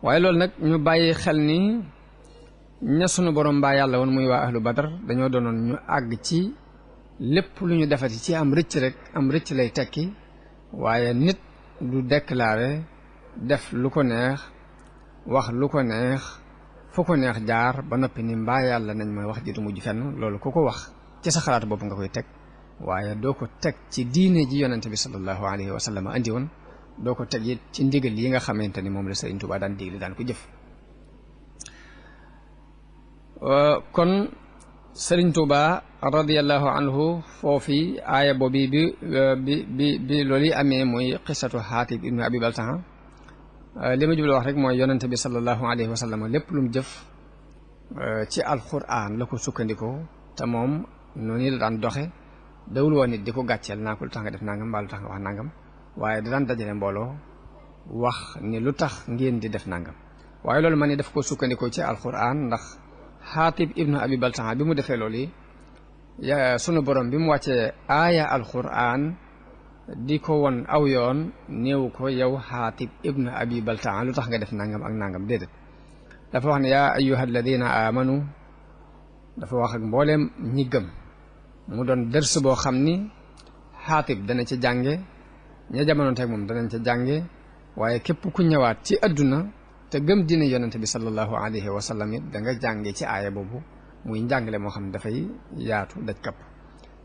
waaye loolu nag ñu bàyyi xel ni ña sunu borom mbaa yàlla woon muy waa ahlu badar dañoo doonoon ñu àgg ci lépp lu ñu defati ci am rëcc rek am rëcc lay tekki waaye nit du déclaré def lu ko neex wax lu ko neex fu ko neex jaar ba noppi ni mbaa yàlla nañ ma wax ji du mujj fenn loolu ku ko wax ci sa xalaat bopp nga koy teg waaye doo ko teg ci diine ji yonente bi sallallahu alayhi wa sallam andi woon doo ko teg it ci ndigal yi nga xamante ni moom la Sëriñ Tuubaa daan digle daan ko jëf kon Sëriñ Tuubaa radiyallahu anhu foofi aaya boobi bi loolu yi amee muy qissatu Xaatib ibnu Abi Baltaha li ma jublu wax rek mooy yonente bi sallallahu alayhi wa sallam lépp lu mu jëf ci alquran la ko sukkandikoo te moom noonu la daan doxe dawul woon nit di ko gàcceel naa ko lu tax nga def nangam mbaa lu tax nga wax nangam waaye da daan dajale mbooloo wax ni lu tax ngeen di def nangam waaye loolu ma ni daf ko sukkandikoo ci alquran ndax Xaatib ibnu Abi Baltaha bi mu defee loolu yi sunu borom bi mu wàccee aaya alquran di ko won aw yoon néew ko yow Xaatib ibnu Abi Baltaha lu tax nga def nangam ak nangam déedéet dafa wax ne yaa ayyuha alladina amanu dafa wax ak mbooleem ñi gëm mu doon dërs boo xam ni Xaatib dana ca jànge ña jamono teg moom danañ ca jànge waaye képp ku ñëwaat ci adduna te gëm dina yonente bi sallallahu alayhi wa sallam it da nga jànge ci aaya boobu muy njàngale moo xam ne dafay yaatu daj kapp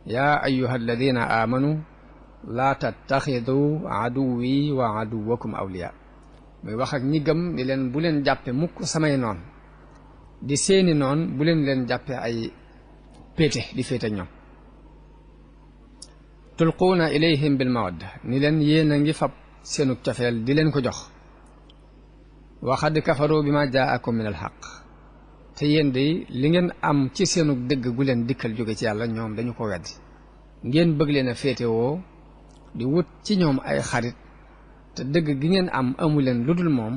yaa ayyuha alladina amanu laa tattaxidu aduwi wa aduwakum awliya muy wax ak ñi gëm ni leen bu leen jàppe mukk samay noon di seeni noon bu leen jàppe ay péete di féete ñoom tulquuna ilayhim bil mawadda ni leen yéen a ngi fab seenu cofeel di leen ko jox wa qad kafaru bi ma jaakum min al xaq te yéen de li ngeen am ci seenu dëgg gu leen dikkal jóge ci yàlla ñoom dañu ko weddi ngeen bëgg leen a féetewoo di wut ci ñoom ay xarit te dëgg gi ngeen am amu leen lu dul moom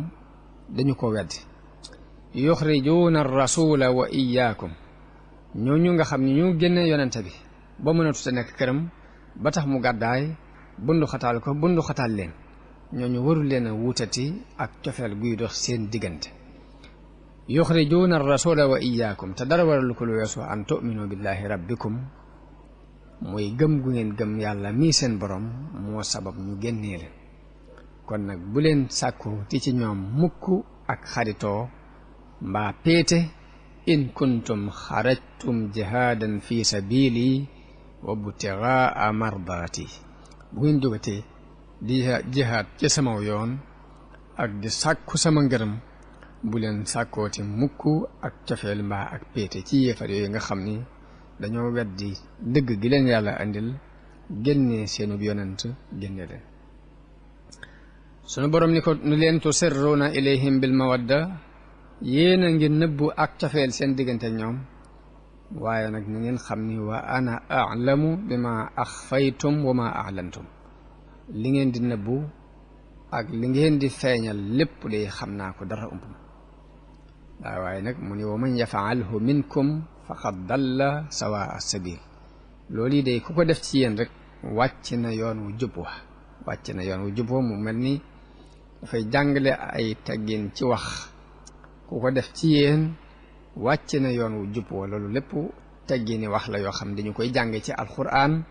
dañu ko weddi yuxrijuuna rasula wa iyaakum ñooñu nga xam ne ñu génne yonente bi ba mënatu te nekk këram ba tax mu gàddaay bundu xataal leen ñooñu warul leen a wuutati ak cofeel guy dox seen diggante yuxrijuuna rasula wa iyaakum te dara waral ko lu weesu an tu'minu billahi rabbikum muy gëm gu ngeen gëm yàlla mii seen borom moo sabab ñu génnee leen kon nag bu leen sàkku ti ci ñoom mukk ak xaritoo mbaa péete in kuntum xarajtum jihaadan fi sabili wa butigaa mardaati bu ngeen jógatee di jihaad ci sama yoon ak di sàkku sama ngërëm bu leen sàkkooti mukk ak cofeel mbaa ak péete ci yéefar yooyu nga xam ni dañoo weddi dëgg gi leen yàlla andil génne seenub yonent génne leen sunu borom ni ko nu leen tusirruuna ilayhim bil mawadda yéen a ngi nëbbu ak cofeel seen diggante ak ñoom waaye nag ni ngeen xam ni wa ana a'lamu bima axfaytum wa ma a'lantum li ngeen di nëbbu ak li ngeen di feeñal lépp de xam naa ko dara ump waaye nag mu ni wa man yafaalhu minkum faqad dalla sawaa sabil loolu yi day ku ko def ci yéen rek wàcc na yoon wu jub wa mu mel ni dafay jàngale ay teggin ci wax ku ko def ci yéen wàcc na yoon wu jub wa loolu lépp teggini wax la yoo xam dañu koy jànge ci alquran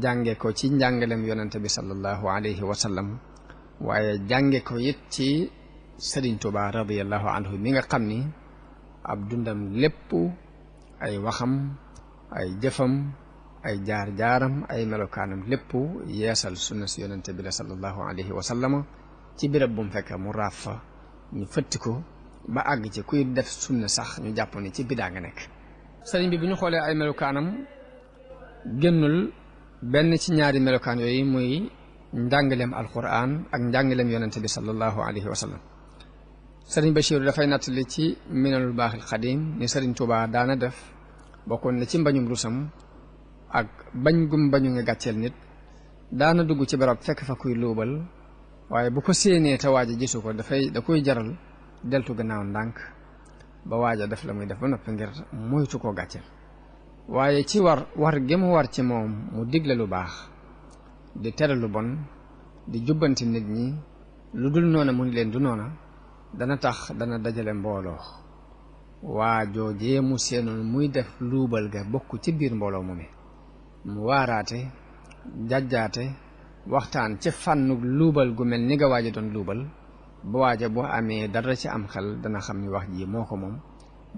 jànge ko ci njàngalem yonente bi sallallahu alayhi wa sallam waaye jànge ko it ci Sëriñ Tuubaa radiyallahu anhu mi nga xam ni ab dundam lépp ay waxam ay jëfam ay jaar-jaaram ay melokaanam lépp yeesal sunna si yonente bi la sallallahu alayhi wa sallam ci béréb bu mu fekk mu raaf fa ñu fëtti ko ba àgg ci kuy def sunna sax ñu jàpp ni ci bidaa nga nekk sëriñ bi bu ñu xoolee ay melokaanam génnul benn ci ñaari melokaan yooyu muy njàngaleem alquran ak njàngaleem yonente bi sallallahu alayhi wa sallam sëriñ Bachir dafay nattali ci minanul baaxil xadim ni sëriñ Tuubaa daana def bokkoon na ci mbañum rusam ak bañ gum bañu nga gàcceel nit daana dugg ci barab fekk fa kuy luubal waaye bu ko séenee te waaja gisu ko da koy jaral deltu gannaaw ndànk ba waaja def la muy def ba noppi ngir moytu koo gàcceel waaye ci war gi mu war ci moom mu digle lu baax di tere lu bon di jubbanti nit ñi lu dul noona mu ni leen du noona dana tax dana dajale mbooloo waa joojee mu seenoon muy def luubal ga bokk ci biir mbooloo mu waaraate jàjjaate waxtaan ci fànnu luubal gu mel ni nga waaja doon luubal ba waaja boo amee dara ci am xel dana xam ni wax ji moo ko moom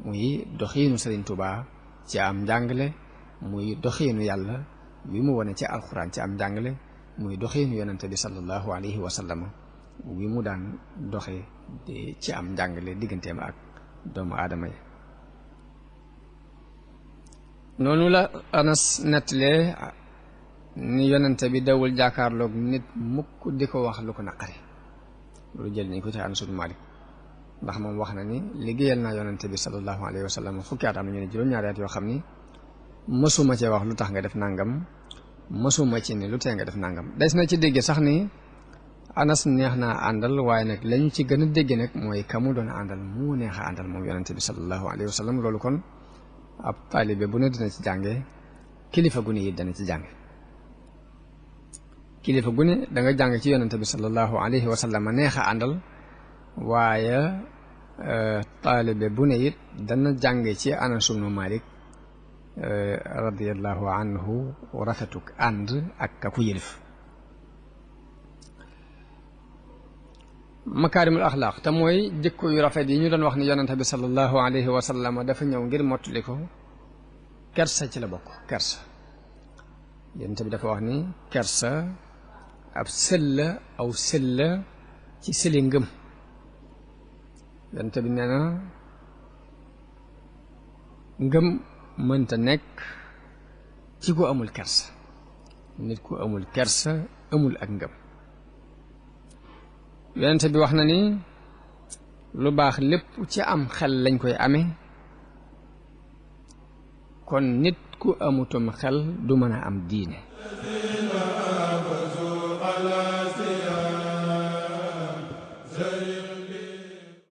muy doxiinu Sëriñ Tuubaa ci am njàngale muy doxiinu yàlla wi mu wone ci alxuraan ci am njàngale muy doxiinu yonente bi sallallahu alayhi wa sallam wi mu daan doxe ci am njàngale digganteem ak doomu aadama yi noonu la Anas nettalee ni yonente bi dawul jàkkaarloog nit mukk di ko wax lu ko naqari loolu jël nañ ko ci Anas ibn Malik ndax moom wax na ni liggéeyal naa yonente bi sallallahu alayhi wa sallam fukki at am na ñu ne juróom-ñaari at yoo xam ni mësuma cee wax lu tax nga def nangam mësuma ci ni lu tee nga def nangam des na ci dégg sax ni Anas neex naa àndal waaye nag lañu ci gën a dégg nag mooy kamu doon àndal mu neex a àndal moom yonente bi sallallahu alayhi wa sallam loolu kon ab taalibe bu ne dina ci jànge kilifa gu ne it dana ci jànge kilifa gu ne da nga jàng ci yonente bi sallallahu alayhi wa sallam neex a àndal waaye taalibe bu ne it dana jànge ci Anas ibn Malik radiyallahu anhu rafetuk ànd ak ka ku yëlif makaarimul axlaaq te mooy jikko yu rafet yi ñu doon wax ni yonente bi sallallahu alayhi wa sallam dafa ñëw ngir mottali ko kersa ci la bokk kersa yonente bi dafa wax ni kersa ab sëlla aw sëlla ci sëli ngëm yonente bi nee na ngëm mënta nekk ci ku amul kersa nit ku amul kersa amul ak ngëm yonente bi wax na ni lu baax lépp ci am xel lañ koy amee kon nit ku amutum xel du mën a am diine